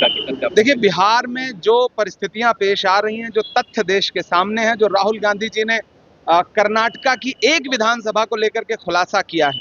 का? देखिए, बिहार में जो परिस्थितियां पेश आ रही हैं, जो तथ्य देश के सामने हैं, जो राहुल गांधी जी ने कर्नाटका की एक विधानसभा को लेकर के खुलासा किया है,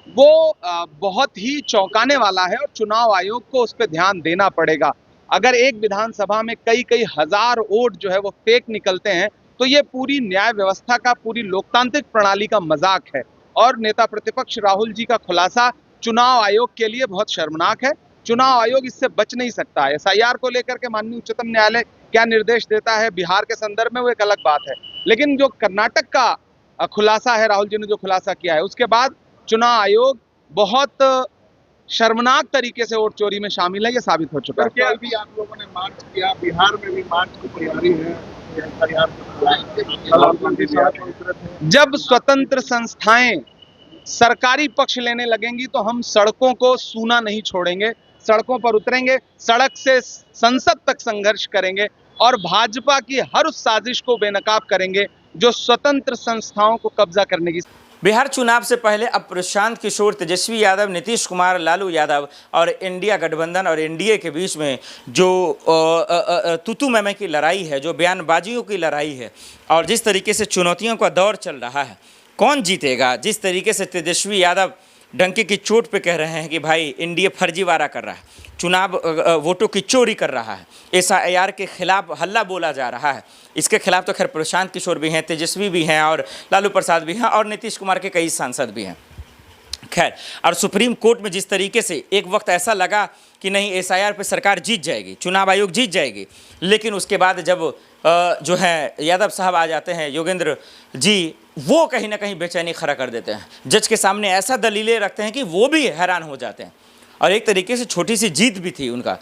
वो बहुत ही चौंकाने वाला है और चुनाव आयोग को उस पर ध्यान देना पड़ेगा। अगर एक विधानसभा में कई कई हजार वोट जो है वो फेक निकलते हैं, तो ये पूरी न्याय व्यवस्था का, पूरी लोकतांत्रिक प्रणाली का मजाक है। और नेता प्रतिपक्ष राहुल जी का खुलासा चुनाव आयोग के लिए बहुत शर्मनाक है। चुनाव आयोग इससे बच नहीं सकता है। एसआईआर को लेकर के माननीय उच्चतम न्यायालय क्या निर्देश देता है बिहार के संदर्भ में, वो एक अलग बात है, लेकिन जो कर्नाटक का खुलासा है, राहुल जी ने जो खुलासा किया है, उसके बाद चुनाव आयोग बहुत शर्मनाक तरीके से वोट चोरी में शामिल है, ये साबित हो चुका है। कल भी आप लोगों ने मार्च किया, बिहार में भी मार्च की तैयारी है। जब स्वतंत्र संस्थाएं सरकारी पक्ष लेने लगेंगी तो हम सड़कों को सूना नहीं छोड़ेंगे, सड़कों पर उतरेंगे, सड़क से संसद तक संघर्ष करेंगे और भाजपा की हर उस साजिश को बेनकाब करेंगे जो स्वतंत्र संस्थाओं को कब्जा करने की। बिहार चुनाव से पहले अब प्रशांत किशोर, तेजस्वी यादव, नीतीश कुमार, लालू यादव और इंडिया गठबंधन और एनडीए के बीच में जो तूतू मैमे की लड़ाई है, जो बयानबाजियों की लड़ाई है और जिस तरीके से चुनौतियों का दौर चल रहा है, कौन जीतेगा? जिस तरीके से तेजस्वी यादव डंके की चोट पे कह रहे हैं कि भाई एनडीए फर्जीवाड़ा कर रहा है, चुनाव वोटों की चोरी कर रहा है, एसआईआर के खिलाफ हल्ला बोला जा रहा है, इसके खिलाफ तो खैर प्रशांत किशोर भी हैं, तेजस्वी भी हैं और लालू प्रसाद भी हैं और नीतीश कुमार के कई सांसद भी हैं। खैर, और सुप्रीम कोर्ट में जिस तरीके से एक वक्त ऐसा लगा कि नहीं एसआईआर पे सरकार जीत जाएगी, चुनाव आयोग जीत जाएगी, लेकिन उसके बाद जब जो है यादव साहब आ जाते हैं, योगेंद्र जी, वो कहीं ना कहीं बेचैनी खड़ा कर देते हैं। जज के सामने ऐसा दलीलें रखते हैं कि वो भी हैरान हो जाते हैं और एक तरीके से छोटी सी जीत भी थी उनका।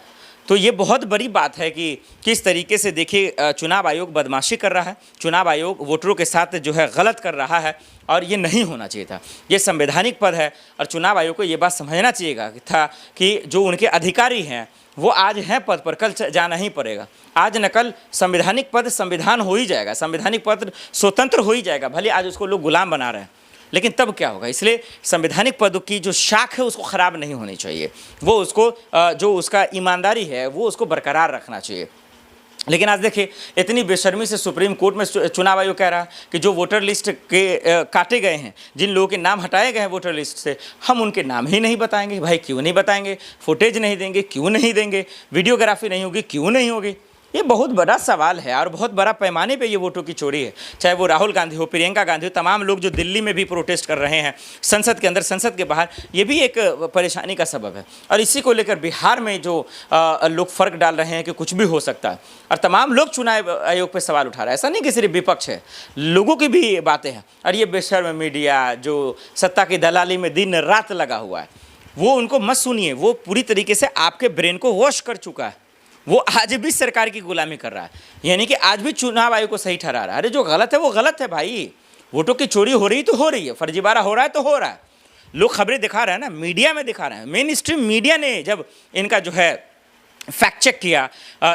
तो ये बहुत बड़ी बात है कि किस तरीके से देखिए चुनाव आयोग बदमाशी कर रहा है, चुनाव आयोग वोटरों के साथ जो है गलत कर रहा है और ये नहीं होना चाहिए था। ये संवैधानिक पद है और चुनाव आयोग को ये बात समझना चाहिए था कि जो उनके अधिकारी हैं वो आज हैं पद पर, कल जाना ही पड़ेगा। आज न कल संवैधानिक पद संविधान हो ही जाएगा, संवैधानिक पद स्वतंत्र हो ही जाएगा। भले आज उसको लोग गुलाम बना रहे हैं, लेकिन तब क्या होगा? इसलिए संवैधानिक पद की जो शाख है उसको ख़राब नहीं होनी चाहिए, वो उसको जो उसका ईमानदारी है वो उसको बरकरार रखना चाहिए। लेकिन आज देखिए इतनी बेशर्मी से सुप्रीम कोर्ट में चुनाव आयोग कह रहा है कि जो वोटर लिस्ट के काटे गए हैं, जिन लोगों के नाम हटाए गए हैं वोटर लिस्ट से, हम उनके नाम ही नहीं बताएंगे। भाई क्यों नहीं बताएंगे? फुटेज नहीं देंगे, क्यों नहीं देंगे? वीडियोग्राफी नहीं होगी, क्यों नहीं होगी? ये बहुत बड़ा सवाल है और बहुत बड़ा पैमाने पे ये वोटों की चोरी है। चाहे वो राहुल गांधी हो, प्रियंका गांधी हो, तमाम लोग जो दिल्ली में भी प्रोटेस्ट कर रहे हैं, संसद के अंदर, संसद के बाहर, ये भी एक परेशानी का सबब है। और इसी को लेकर बिहार में जो लोग फ़र्क डाल रहे हैं कि कुछ भी हो सकता है और तमाम लोग चुनाव आयोग पर सवाल उठा रहे हैं। ऐसा नहीं कि सिर्फ विपक्ष है, लोगों की भी बातें हैं। और ये बेशर्म मीडिया जो सत्ता की दलाली में दिन रात लगा हुआ है, वो उनको मत सुनिए। वो पूरी तरीके से आपके ब्रेन को वॉश कर चुका है। वो आज भी सरकार की गुलामी कर रहा है, यानी कि आज भी चुनाव आयोग को सही ठहरा रहा है। अरे जो गलत है वो गलत है भाई। वोटों की चोरी हो रही तो हो रही है, फर्जीवाड़ा हो रहा है तो हो रहा है। लोग खबरें दिखा रहे हैं ना, मीडिया में दिखा रहे हैं। मेन स्ट्रीम मीडिया ने जब इनका जो है फैक्ट चेक किया,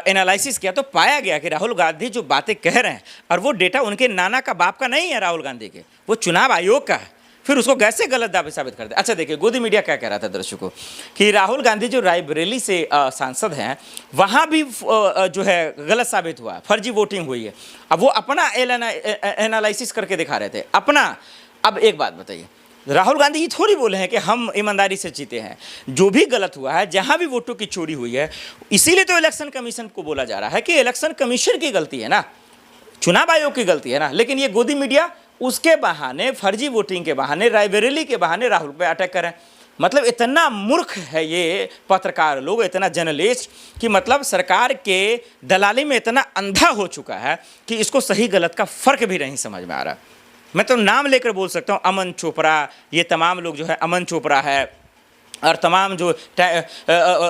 एनालिसिस किया, तो पाया गया कि राहुल गांधी जो बातें कह रहे हैं और वो डेटा उनके नाना का बाप का नहीं है, राहुल गांधी के, वो चुनाव आयोग का है। फिर उसको कैसे गलत दावे साबित करते? अच्छा देखिए, गोदी मीडिया क्या कह रहा था दर्शकों कि राहुल गांधी जो रायबरेली से सांसद हैं, वहाँ भी जो है गलत साबित हुआ, फर्जी वोटिंग हुई है। अब वो अपना एनालिसिस करके दिखा रहे थे अपना। अब एक बात बताइए, राहुल गांधी ये थोड़ी बोले हैं कि हम ईमानदारी से जीते हैं। जो भी गलत हुआ है, जहाँ भी वोटों की चोरी हुई है, इसीलिए तो इलेक्शन कमीशन को बोला जा रहा है कि इलेक्शन कमीशन की गलती है ना, चुनाव आयोग की गलती है ना। लेकिन ये गोदी मीडिया उसके बहाने, फर्जी वोटिंग के बहाने, रायबरेली के बहाने राहुल पे अटैक करें। मतलब इतना मूर्ख है ये पत्रकार लोग, इतना जर्नलिस्ट, कि मतलब सरकार के दलाली में इतना अंधा हो चुका है कि इसको सही गलत का फ़र्क भी नहीं समझ में आ रहा। मैं तो नाम लेकर बोल सकता हूँ, अमन चोपड़ा, ये तमाम लोग जो है, अमन चोपड़ा है और तमाम जो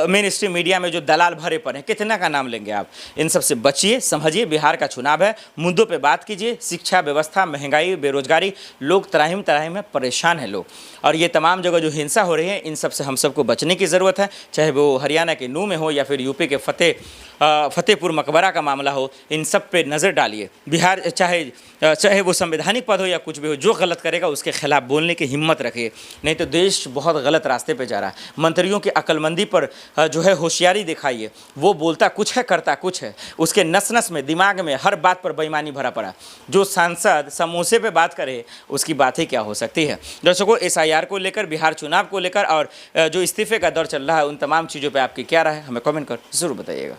मेन स्ट्रीम मीडिया में जो दलाल भरे पड़े हैं, कितना का नाम लेंगे आप? इन सब से बचिए, समझिए। बिहार का चुनाव है, मुद्दों पे बात कीजिए। शिक्षा व्यवस्था, महंगाई, बेरोजगारी, लोग तराहिम तराहिम में परेशान हैं लोग। और ये तमाम जगह जो हिंसा हो रही है, इन सब से हम सबको बचने की ज़रूरत है। चाहे वो हरियाणा के नूह में हो या फिर यूपी के फतेहपुर मकबरा का मामला हो, इन सब पे नज़र डालिए। बिहार चाहे चाहे वो संवैधानिक पद हो या कुछ भी हो, जो गलत करेगा उसके खिलाफ बोलने की हिम्मत रखे, नहीं तो देश बहुत गलत रास्ते पे जा रहा है। मंत्रियों की अक्लमंदी पर जो है होशियारी दिखाइए, वो बोलता कुछ है करता कुछ है, उसके नस नस में दिमाग में हर बात पर बेईमानी भरा पड़ा। जो सांसद समोसे पे बात करे उसकी बात ही क्या हो सकती है। दर्शकों, SIR को लेकर, बिहार चुनाव को लेकर और जो इस्तीफे का दौर चल रहा है, उन तमाम चीज़ों पर आपकी क्या राय है, हमें कमेंट कर जरूर बताइएगा।